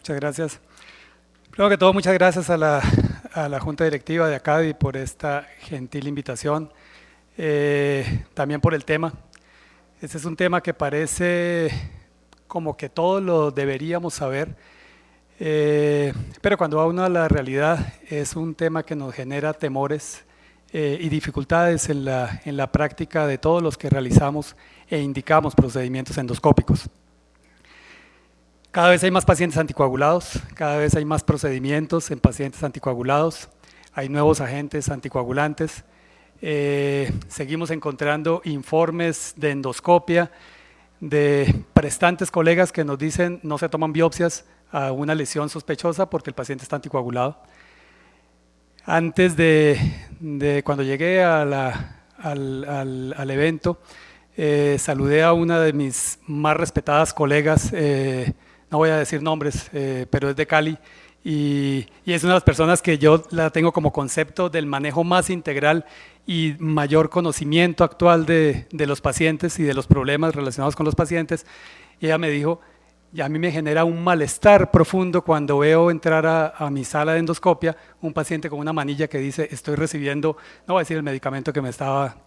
Muchas gracias. Primero que todo, muchas gracias a la Junta Directiva de ACADI por esta gentil invitación, también por el tema. Este es un tema que parece como que todos lo deberíamos saber, pero cuando va uno a la realidad es un tema que nos genera temores y dificultades en la práctica de todos los que realizamos e indicamos procedimientos endoscópicos. Cada vez hay más pacientes anticoagulados, cada vez hay más procedimientos en pacientes anticoagulados, hay nuevos agentes anticoagulantes, seguimos encontrando informes de endoscopia de prestantes colegas que nos dicen no se toman biopsias a una lesión sospechosa porque el paciente está anticoagulado. Antes de cuando llegué al evento, saludé a una de mis más respetadas colegas, no voy a decir nombres, pero es de Cali, y es una de las personas que yo la tengo como concepto del manejo más integral y mayor conocimiento actual de los pacientes y de los problemas relacionados con los pacientes. Y ella me dijo, y a mí me genera un malestar profundo cuando veo entrar a mi sala de endoscopia un paciente con una manilla que dice estoy recibiendo, no voy a decir el medicamento que me estaba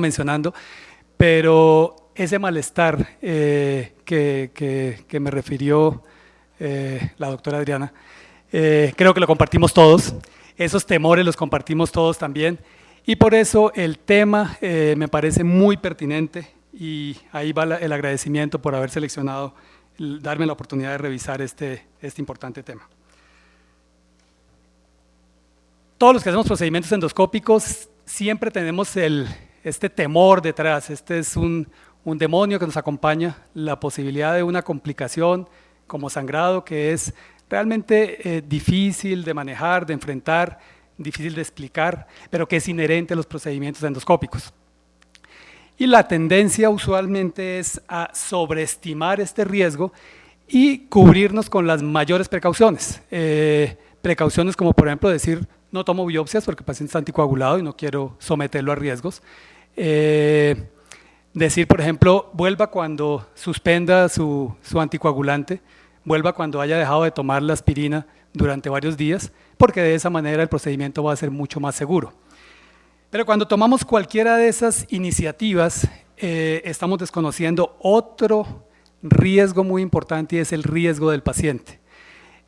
mencionando, pero ese malestar que me refirió la doctora Adriana, creo que lo compartimos todos, esos temores los compartimos todos también, y por eso el tema me parece muy pertinente, y ahí va el agradecimiento por haber seleccionado, darme la oportunidad de revisar este importante tema. Todos los que hacemos procedimientos endoscópicos siempre tenemos este temor detrás, este es un demonio que nos acompaña, la posibilidad de una complicación como sangrado que es realmente difícil de manejar, de enfrentar, difícil de explicar, pero que es inherente a los procedimientos endoscópicos. Y la tendencia usualmente es a sobreestimar este riesgo y cubrirnos con las mayores precauciones. Precauciones como por ejemplo decir no tomo biopsias porque el paciente está anticoagulado y no quiero someterlo a riesgos. Decir por ejemplo vuelva cuando suspenda su anticoagulante, vuelva cuando haya dejado de tomar la aspirina durante varios días, porque de esa manera el procedimiento va a ser mucho más seguro. Pero cuando tomamos cualquiera de esas iniciativas, estamos desconociendo otro riesgo muy importante y es el riesgo del paciente.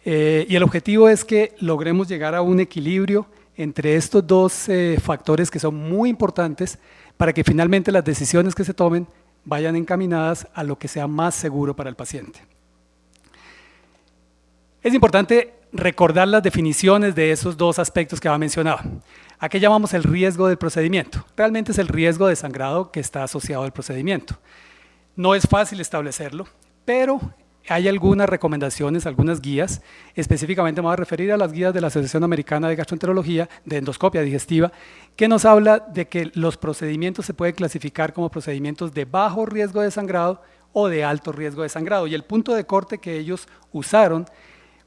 Y el objetivo es que logremos llegar a un equilibrio entre estos dos factores que son muy importantes para que finalmente las decisiones que se tomen vayan encaminadas a lo que sea más seguro para el paciente. Es importante recordar las definiciones de esos dos aspectos que había mencionado. ¿A qué llamamos el riesgo del procedimiento? Realmente es el riesgo de sangrado que está asociado al procedimiento. No es fácil establecerlo, pero hay algunas recomendaciones, algunas guías, específicamente me voy a referir a las guías de la Asociación Americana de Gastroenterología, de endoscopia digestiva, que nos habla de que los procedimientos se pueden clasificar como procedimientos de bajo riesgo de sangrado o de alto riesgo de sangrado. Y el punto de corte que ellos usaron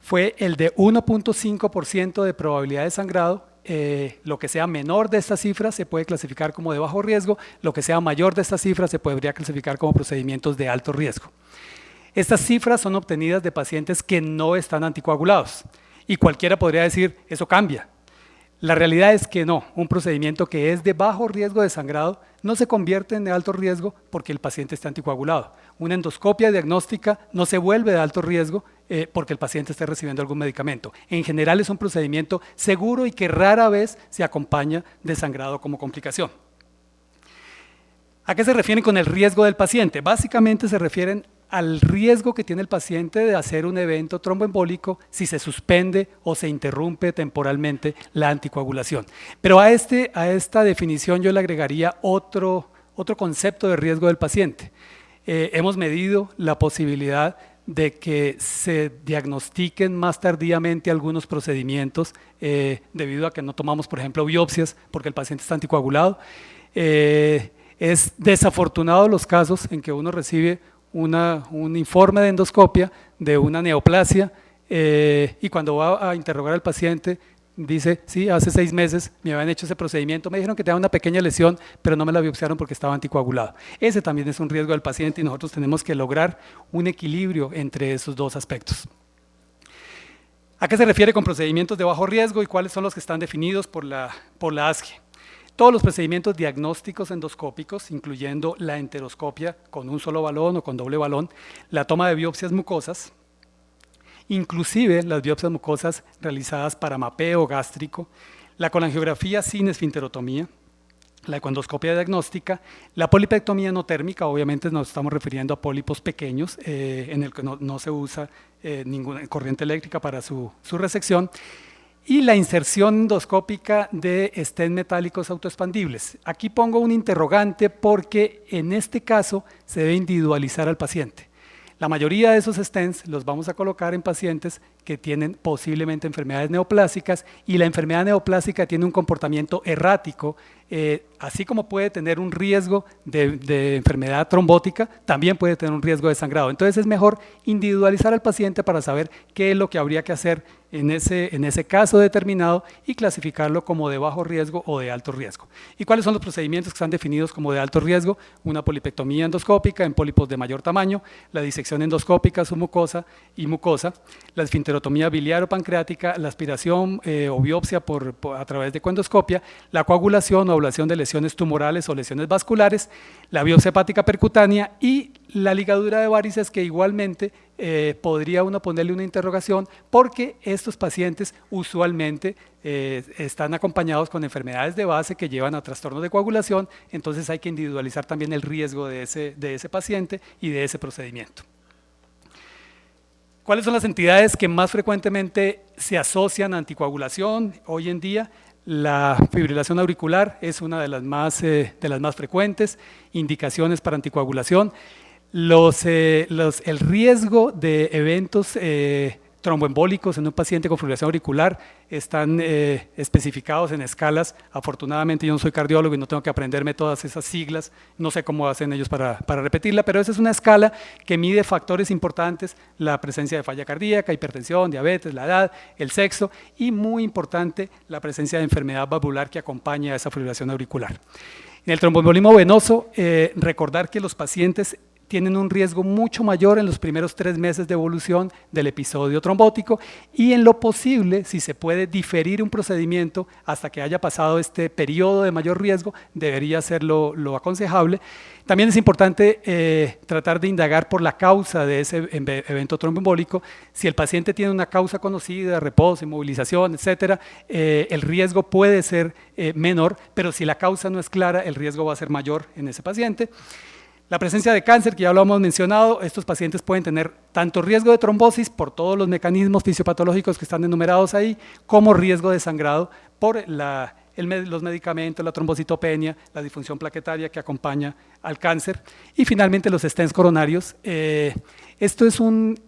fue el de 1.5% de probabilidad de sangrado. Lo que sea menor de esta cifra se puede clasificar como de bajo riesgo, lo que sea mayor de esta cifra se podría clasificar como procedimientos de alto riesgo. Estas cifras son obtenidas de pacientes que no están anticoagulados y cualquiera podría decir, eso cambia. La realidad es que no, un procedimiento que es de bajo riesgo de sangrado no se convierte en de alto riesgo porque el paciente está anticoagulado. Una endoscopia diagnóstica no se vuelve de alto riesgo porque el paciente esté recibiendo algún medicamento. En general es un procedimiento seguro y que rara vez se acompaña de sangrado como complicación. ¿A qué se refieren con el riesgo del paciente? Básicamente se refieren al riesgo que tiene el paciente de hacer un evento tromboembólico si se suspende o se interrumpe temporalmente la anticoagulación. Pero a esta definición yo le agregaría otro concepto de riesgo del paciente. Hemos medido la posibilidad de que se diagnostiquen más tardíamente algunos procedimientos debido a que no tomamos, por ejemplo, biopsias porque el paciente está anticoagulado. Es desafortunado los casos en que uno recibe un informe de endoscopia de una neoplasia y cuando va a interrogar al paciente dice, sí, hace 6 meses me habían hecho ese procedimiento, me dijeron que tenía una pequeña lesión, pero no me la biopsiaron porque estaba anticoagulado. Ese también es un riesgo del paciente y nosotros tenemos que lograr un equilibrio entre esos dos aspectos. ¿A qué se refiere con procedimientos de bajo riesgo y cuáles son los que están definidos por la ASGE? Todos los procedimientos diagnósticos endoscópicos, incluyendo la enteroscopia con un solo balón o con doble balón, la toma de biopsias mucosas, inclusive las biopsias mucosas realizadas para mapeo gástrico, la colangiografía sin esfinterotomía, la econdoscopia diagnóstica, la polipectomía no térmica, obviamente nos estamos refiriendo a pólipos pequeños en el que no se usa ninguna corriente eléctrica para su resección, y la inserción endoscópica de stents metálicos autoexpandibles. Aquí pongo un interrogante porque en este caso se debe individualizar al paciente. La mayoría de esos stents los vamos a colocar en pacientes que tienen posiblemente enfermedades neoplásicas y la enfermedad neoplásica tiene un comportamiento errático, así como puede tener un riesgo de enfermedad trombótica, también puede tener un riesgo de sangrado. Entonces es mejor individualizar al paciente para saber qué es lo que habría que hacer en ese caso determinado y clasificarlo como de bajo riesgo o de alto riesgo. ¿Y cuáles son los procedimientos que están definidos como de alto riesgo? Una polipectomía endoscópica en pólipos de mayor tamaño, la disección endoscópica submucosa y mucosa, la esfinterotomía biliar o pancreática, la aspiración o biopsia a través de coendoscopia, la coagulación o ablación de lesiones tumorales o lesiones vasculares, la biopsia hepática percutánea y la ligadura de varices, que igualmente podría uno ponerle una interrogación porque estos pacientes usualmente están acompañados con enfermedades de base que llevan a trastornos de coagulación, entonces hay que individualizar también el riesgo de ese paciente y de ese procedimiento. ¿Cuáles son las entidades que más frecuentemente se asocian a anticoagulación hoy en día? La fibrilación auricular es una de las más frecuentes, indicaciones para anticoagulación. El riesgo de eventos tromboembólicos en un paciente con fibrilación auricular están especificados en escalas. Afortunadamente yo no soy cardiólogo y no tengo que aprenderme todas esas siglas, no sé cómo hacen ellos para repetirla, pero esa es una escala que mide factores importantes: la presencia de falla cardíaca, hipertensión, diabetes, la edad, el sexo y, muy importante, la presencia de enfermedad valvular que acompaña a esa fibrilación auricular. En el tromboembolismo venoso, recordar que los pacientes tienen un riesgo mucho mayor en los primeros 3 meses de evolución del episodio trombótico y, en lo posible, si se puede diferir un procedimiento hasta que haya pasado este periodo de mayor riesgo, debería ser lo aconsejable. También es importante tratar de indagar por la causa de ese evento tromboembólico. Si el paciente tiene una causa conocida, reposo, inmovilización, etcétera, el riesgo puede ser menor, pero si la causa no es clara, el riesgo va a ser mayor en ese paciente. La presencia de cáncer, que ya lo hemos mencionado, estos pacientes pueden tener tanto riesgo de trombosis por todos los mecanismos fisiopatológicos que están enumerados ahí, como riesgo de sangrado por los medicamentos, la trombocitopenia, la disfunción plaquetaria que acompaña al cáncer. Y finalmente los stents coronarios. Esto es un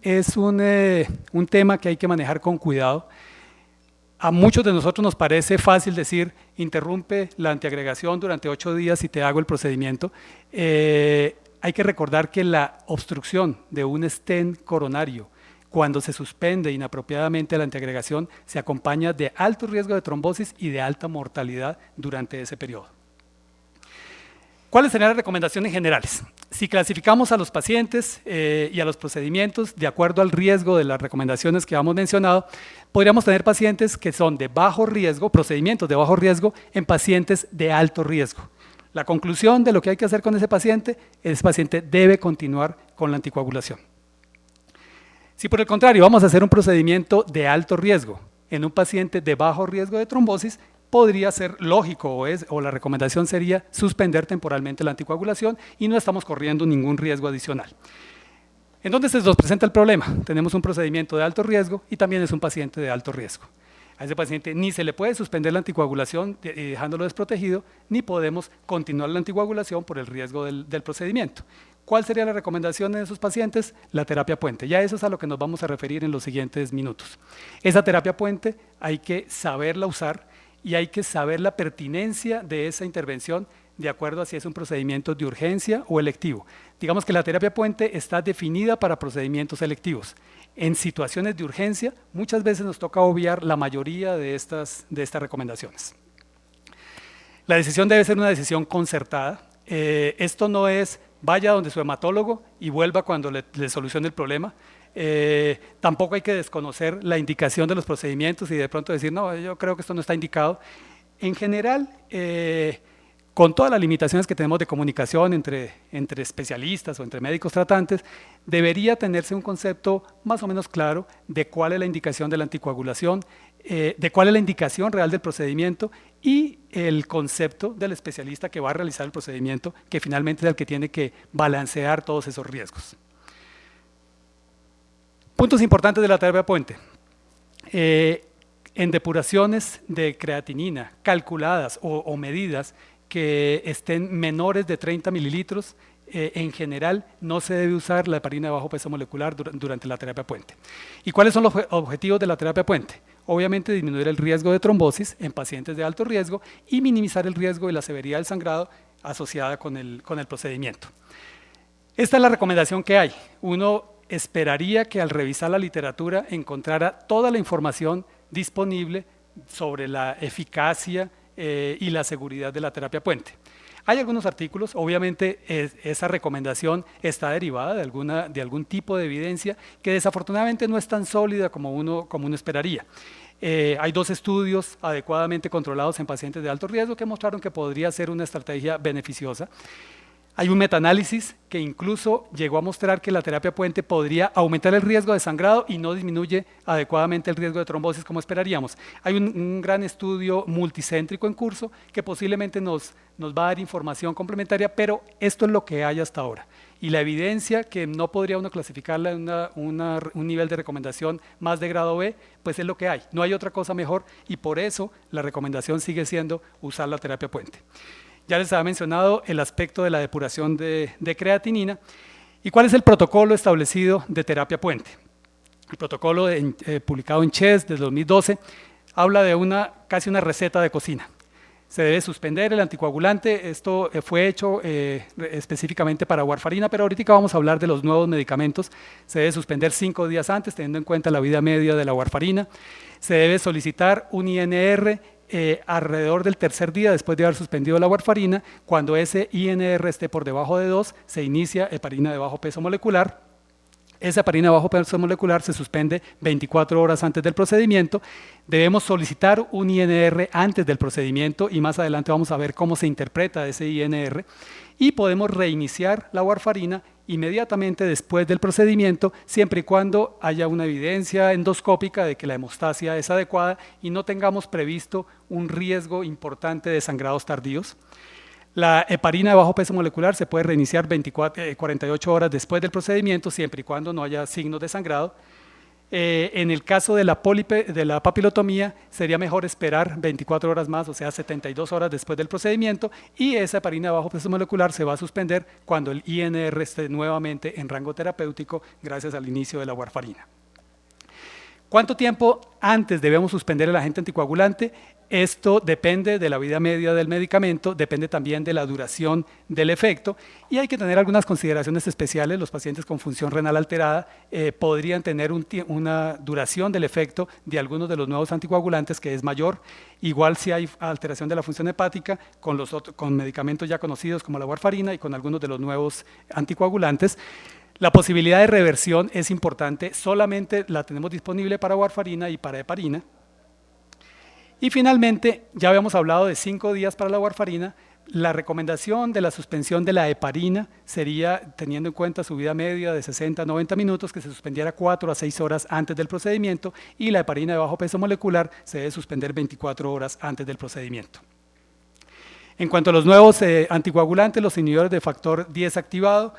tema que hay que manejar con cuidado. A muchos de nosotros nos parece fácil decir: interrumpe la antiagregación durante 8 días y te hago el procedimiento. Hay que recordar que la obstrucción de un stent coronario, cuando se suspende inapropiadamente la antiagregación, se acompaña de alto riesgo de trombosis y de alta mortalidad durante ese periodo. ¿Cuáles serían las recomendaciones generales? Si clasificamos a los pacientes y a los procedimientos de acuerdo al riesgo de las recomendaciones que hemos mencionado, podríamos tener pacientes que son de bajo riesgo, procedimientos de bajo riesgo en pacientes de alto riesgo. La conclusión de lo que hay que hacer con ese paciente debe continuar con la anticoagulación. Si por el contrario vamos a hacer un procedimiento de alto riesgo en un paciente de bajo riesgo de trombosis, podría ser lógico o la recomendación sería suspender temporalmente la anticoagulación y no estamos corriendo ningún riesgo adicional. Entonces se nos presenta el problema: tenemos un procedimiento de alto riesgo y también es un paciente de alto riesgo. A ese paciente ni se le puede suspender la anticoagulación dejándolo desprotegido, ni podemos continuar la anticoagulación por el riesgo del procedimiento. ¿Cuál sería la recomendación de esos pacientes? La terapia puente. Ya eso es a lo que nos vamos a referir en los siguientes minutos. Esa terapia puente hay que saberla usar y hay que saber la pertinencia de esa intervención de acuerdo a si es un procedimiento de urgencia o electivo. Digamos que la terapia puente está definida para procedimientos electivos. En situaciones de urgencia, muchas veces nos toca obviar la mayoría de estas recomendaciones. La decisión debe ser una decisión concertada. Esto no es vaya donde su hematólogo y vuelva cuando le solucione el problema. Tampoco hay que desconocer la indicación de los procedimientos y de pronto decir, no, yo creo que esto no está indicado. En general, con todas las limitaciones que tenemos de comunicación entre especialistas o entre médicos tratantes, debería tenerse un concepto más o menos claro de cuál es la indicación de la anticoagulación, de cuál es la indicación real del procedimiento y el concepto del especialista que va a realizar el procedimiento, que finalmente es el que tiene que balancear todos esos riesgos. Puntos importantes de la terapia puente. En depuraciones de creatinina calculadas o medidas que estén menores de 30 mililitros, en general no se debe usar la heparina de bajo peso molecular durante la terapia puente. ¿Y cuáles son los objetivos de la terapia puente? Obviamente disminuir el riesgo de trombosis en pacientes de alto riesgo y minimizar el riesgo y la severidad del sangrado asociada con el procedimiento. Esta es la recomendación que hay. Uno esperaría que al revisar la literatura encontrara toda la información disponible sobre la eficacia y la seguridad de la terapia puente. Hay algunos artículos, obviamente esa recomendación está derivada de algún tipo de evidencia que desafortunadamente no es tan sólida como uno esperaría. Hay 2 estudios adecuadamente controlados en pacientes de alto riesgo que mostraron que podría ser una estrategia beneficiosa. Hay un metaanálisis que incluso llegó a mostrar que la terapia puente podría aumentar el riesgo de sangrado y no disminuye adecuadamente el riesgo de trombosis como esperaríamos. Hay un gran estudio multicéntrico en curso que posiblemente nos va a dar información complementaria, pero esto es lo que hay hasta ahora. Y la evidencia que no podría uno clasificarla en un nivel de recomendación más de grado B, pues es lo que hay. No hay otra cosa mejor y por eso la recomendación sigue siendo usar la terapia puente. Ya les había mencionado el aspecto de la depuración de creatinina. ¿Y cuál es el protocolo establecido de terapia puente? El protocolo publicado en CHES desde 2012 habla de casi una receta de cocina. Se debe suspender el anticoagulante. Esto fue hecho específicamente para warfarina, pero ahorita vamos a hablar de los nuevos medicamentos. Se debe suspender 5 días antes, teniendo en cuenta la vida media de la warfarina. Se debe solicitar un INR alrededor del 3er día después de haber suspendido la warfarina. Cuando ese INR esté por debajo de 2, se inicia heparina de bajo peso molecular. Esa heparina de bajo peso molecular se suspende 24 horas antes del procedimiento. Debemos solicitar un INR antes del procedimiento y más adelante vamos a ver cómo se interpreta ese INR. Y podemos reiniciar la warfarina inmediatamente después del procedimiento, siempre y cuando haya una evidencia endoscópica de que la hemostasia es adecuada y no tengamos previsto un riesgo importante de sangrados tardíos. La heparina de bajo peso molecular se puede reiniciar 48 horas después del procedimiento, siempre y cuando no haya signos de sangrado. En el caso de la papilotomía, sería mejor esperar 24 horas más, o sea, 72 horas después del procedimiento, y esa heparina de bajo peso molecular se va a suspender cuando el INR esté nuevamente en rango terapéutico gracias al inicio de la warfarina. ¿Cuánto tiempo antes debemos suspender el agente anticoagulante? Esto depende de la vida media del medicamento, depende también de la duración del efecto y hay que tener algunas consideraciones especiales. Los pacientes con función renal alterada podrían tener una duración del efecto de algunos de los nuevos anticoagulantes que es mayor. Igual si hay alteración de la función hepática con medicamentos ya conocidos como la warfarina y con algunos de los nuevos anticoagulantes. La posibilidad de reversión es importante, solamente la tenemos disponible para warfarina y para heparina. Y finalmente, ya habíamos hablado de 5 días para la warfarina. La recomendación de la suspensión de la heparina sería, teniendo en cuenta su vida media de 60 a 90 minutos, que se suspendiera 4 a 6 horas antes del procedimiento y la heparina de bajo peso molecular se debe suspender 24 horas antes del procedimiento. En cuanto a los nuevos anticoagulantes, los inhibidores de factor 10 activado,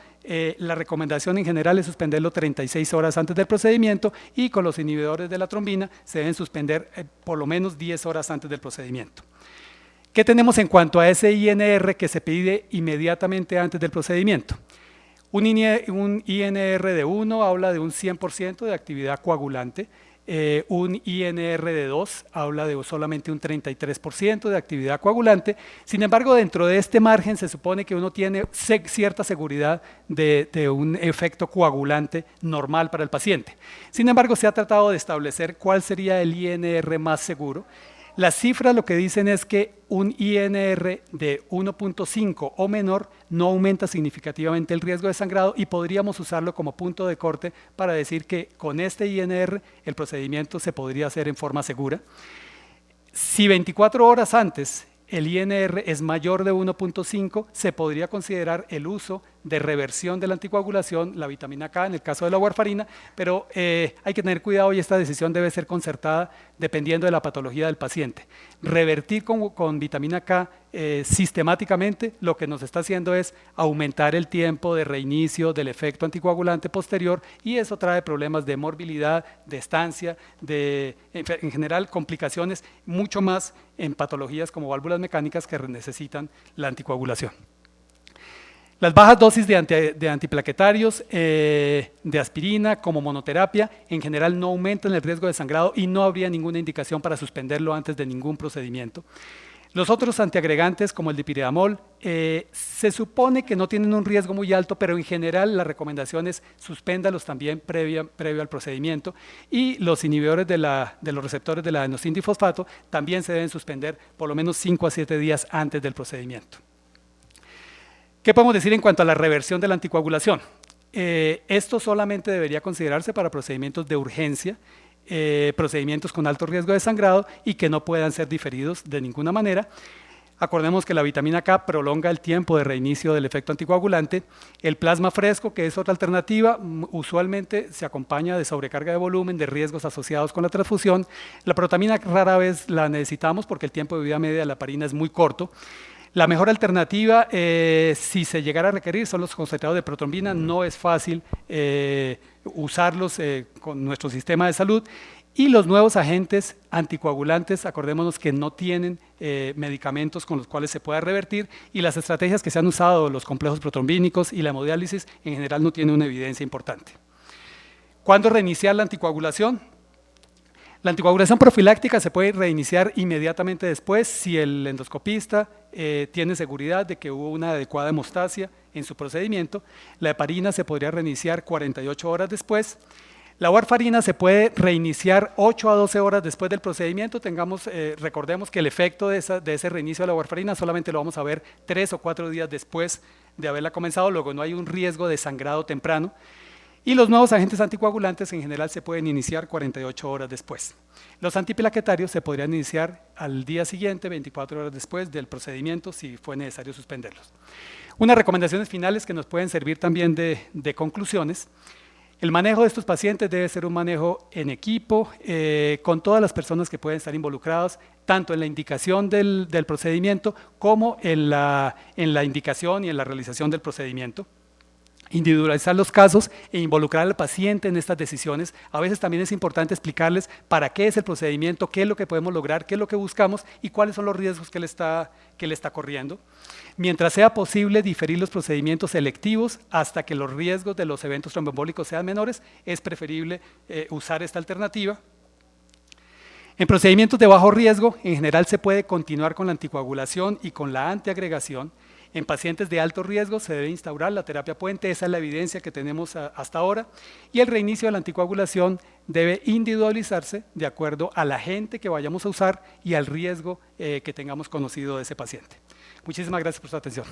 la recomendación en general es suspenderlo 36 horas antes del procedimiento y con los inhibidores de la trombina se deben suspender por lo menos 10 horas antes del procedimiento. ¿Qué tenemos en cuanto a ese INR que se pide inmediatamente antes del procedimiento? Un INR de 1 habla de un 100% de actividad coagulante. Un INR de 2 habla de solamente un 33% de actividad coagulante. Sin embargo, dentro de este margen se supone que uno tiene cierta seguridad de un efecto coagulante normal para el paciente. Sin embargo, se ha tratado de establecer cuál sería el INR más seguro. Las cifras lo que dicen es que un INR de 1.5 o menor no aumenta significativamente el riesgo de sangrado y podríamos usarlo como punto de corte para decir que con este INR el procedimiento se podría hacer en forma segura. Si 24 horas antes el INR es mayor de 1.5, se podría considerar el uso de reversión de la anticoagulación, la vitamina K en el caso de la warfarina, pero hay que tener cuidado y esta decisión debe ser concertada dependiendo de la patología del paciente. Revertir con vitamina K sistemáticamente lo que nos está haciendo es aumentar el tiempo de reinicio del efecto anticoagulante posterior y eso trae problemas de morbilidad, de estancia, en general complicaciones mucho más en patologías como válvulas mecánicas que necesitan la anticoagulación. Las bajas dosis de antiplaquetarios, de aspirina como monoterapia, en general no aumentan el riesgo de sangrado y no habría ninguna indicación para suspenderlo antes de ningún procedimiento. Los otros antiagregantes, como el dipyridamol, se supone que no tienen un riesgo muy alto, pero en general la recomendación es suspéndalos también previo al procedimiento. Y los inhibidores de los receptores de la adenosindifosfato también se deben suspender por lo menos 5 a 7 días antes del procedimiento. ¿Qué podemos decir en cuanto a la reversión de la anticoagulación? Esto solamente debería considerarse para procedimientos de urgencia, procedimientos con alto riesgo de sangrado y que no puedan ser diferidos de ninguna manera. Acordemos que la vitamina K prolonga el tiempo de reinicio del efecto anticoagulante. El plasma fresco, que es otra alternativa, usualmente se acompaña de sobrecarga de volumen, de riesgos asociados con la transfusión. La protamina rara vez la necesitamos porque el tiempo de vida media de la heparina es muy corto. La mejor alternativa, si se llegara a requerir, son los concentrados de protrombina. No es fácil usarlos con nuestro sistema de salud. Y los nuevos agentes anticoagulantes, acordémonos que no tienen medicamentos con los cuales se pueda revertir y las estrategias que se han usado, los complejos protrombínicos y la hemodiálisis, en general no tienen una evidencia importante. ¿Cuándo reiniciar la anticoagulación? La anticoagulación profiláctica se puede reiniciar inmediatamente después si el endoscopista tiene seguridad de que hubo una adecuada hemostasia en su procedimiento. La heparina se podría reiniciar 48 horas después. La warfarina se puede reiniciar 8 a 12 horas después del procedimiento. Recordemos que el efecto de ese reinicio de la warfarina solamente lo vamos a ver 3 o 4 días después de haberla comenzado, luego no hay un riesgo de sangrado temprano. Y los nuevos agentes anticoagulantes en general se pueden iniciar 48 horas después. Los antiplaquetarios se podrían iniciar al día siguiente, 24 horas después del procedimiento, si fue necesario suspenderlos. Unas recomendaciones finales que nos pueden servir también de conclusiones. El manejo de estos pacientes debe ser un manejo en equipo, con todas las personas que pueden estar involucradas, tanto en la indicación del procedimiento como en la indicación y en la realización del procedimiento. Individualizar los casos e involucrar al paciente en estas decisiones. A veces también es importante explicarles para qué es el procedimiento, qué es lo que podemos lograr, qué es lo que buscamos y cuáles son los riesgos que le está corriendo. Mientras sea posible diferir los procedimientos selectivos hasta que los riesgos de los eventos tromboembólicos sean menores, es preferible usar esta alternativa. En procedimientos de bajo riesgo, en general se puede continuar con la anticoagulación y con la antiagregación. En pacientes de alto riesgo se debe instaurar la terapia puente, esa es la evidencia que tenemos hasta ahora, y el reinicio de la anticoagulación debe individualizarse de acuerdo al agente que vayamos a usar y al riesgo que tengamos conocido de ese paciente. Muchísimas gracias por su atención.